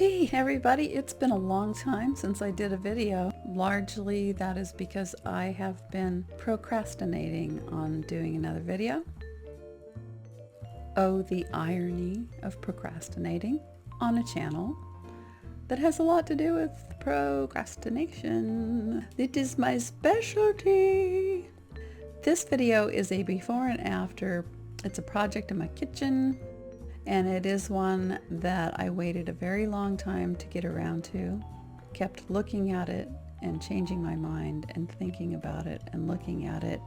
Hey everybody, it's been a long time since I did a video. Largely that is because I have been procrastinating on doing another video. Oh, the irony of procrastinating on a channel that has a lot to do with procrastination. It is my specialty. This video is a before and after. It's a project in my kitchen. And it is one that I waited a very long time to get around to. Kept looking at it and changing my mind and thinking about it and looking at it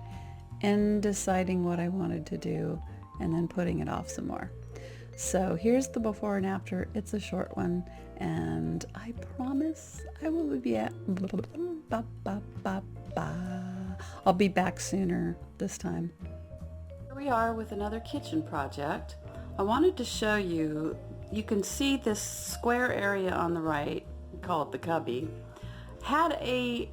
and deciding what I wanted to do and then putting it off some more. So here's the before and after. It's a short one and I promise I will be I'll be back sooner this time. Here we are with another kitchen project. I wanted to show you, you can see this square area on the right, call it the cubby, had an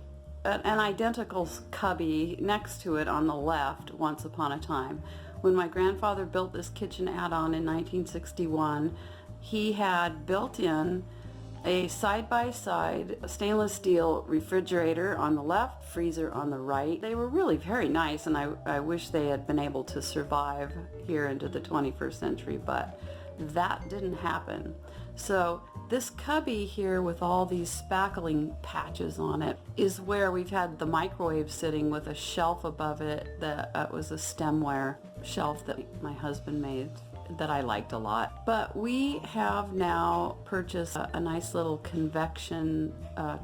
identical cubby next to it on the left once upon a time. When my grandfather built this kitchen add-on in 1961, he had built in a side-by-side stainless steel refrigerator on the left, freezer on the right. They were really very nice, and I wish they had been able to survive here into the 21st century, but that didn't happen. So this cubby here with all these spackling patches on it is where we've had the microwave sitting with a shelf above it that was a stemware shelf that my husband made that I liked a lot. But we have now purchased a nice little convection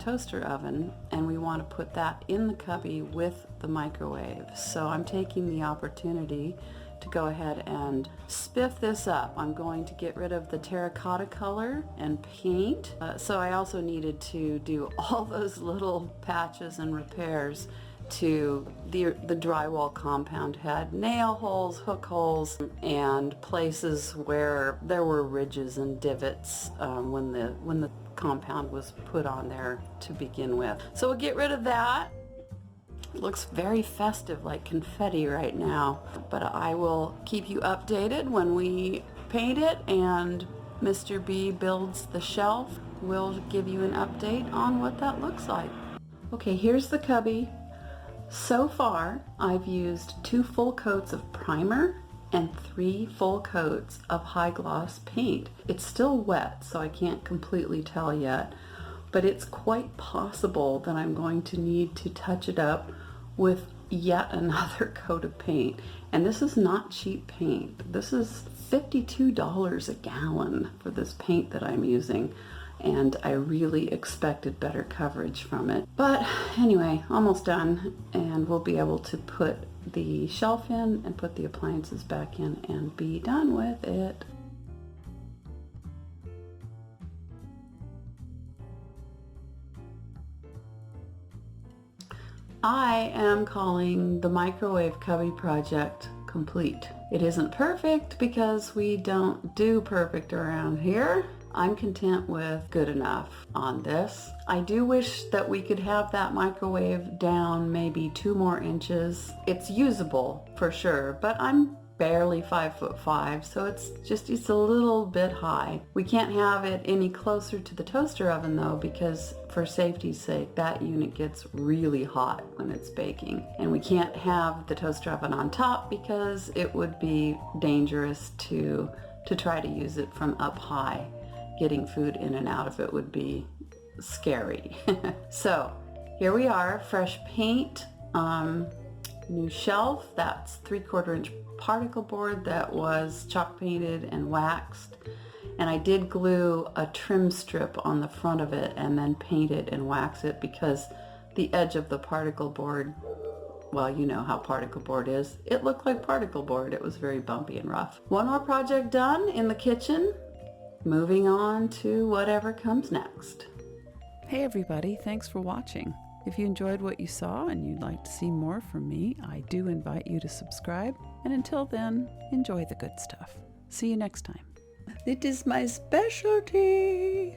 toaster oven, and we want to put that in the cubby with the microwave. So I'm taking the opportunity to go ahead and spiff this up. I'm going to get rid of the terracotta color and paint. So I also needed to do all those little patches and repairs to the drywall compound. Had nail holes, hook holes, and places where there were ridges and divots when the compound was put on there to begin with. So we'll get rid of that. It looks very festive, like confetti right now, but I will keep you updated when we paint it and Mr. B builds the shelf. We'll give you an update on what that looks like. Okay, here's the cubby. So far, I've used 2 full coats of primer and 3 full coats of high gloss paint. It's still wet, so I can't completely tell yet, but it's quite possible that I'm going to need to touch it up with yet another coat of paint. And this is not cheap paint. This is $52 a gallon for this paint that I'm using. And I really expected better coverage from it. But anyway, almost done, and we'll be able to put the shelf in and put the appliances back in and be done with it. I am calling the microwave cubby project complete. It isn't perfect because we don't do perfect around here. I'm content with good enough on this. I do wish that we could have that microwave down maybe 2 more inches. It's usable for sure, but I'm barely 5'5", so it's a little bit high. We can't have it any closer to the toaster oven though, because for safety's sake, that unit gets really hot when it's baking. And we can't have the toaster oven on top because it would be dangerous to try to use it from up high. Getting food in and out of it would be scary. So here we are, fresh paint, new shelf. That's 3/4 inch particle board that was chalk painted and waxed. And I did glue a trim strip on the front of it and then paint it and wax it because the edge of the particle board, well, you know how particle board is. It looked like particle board. It was very bumpy and rough. One more project done in the kitchen. Moving on to whatever comes next. Hey everybody, thanks for watching. If you enjoyed what you saw and you'd like to see more from me, I do invite you to subscribe. And until then, enjoy the good stuff. See you next time. It is my specialty.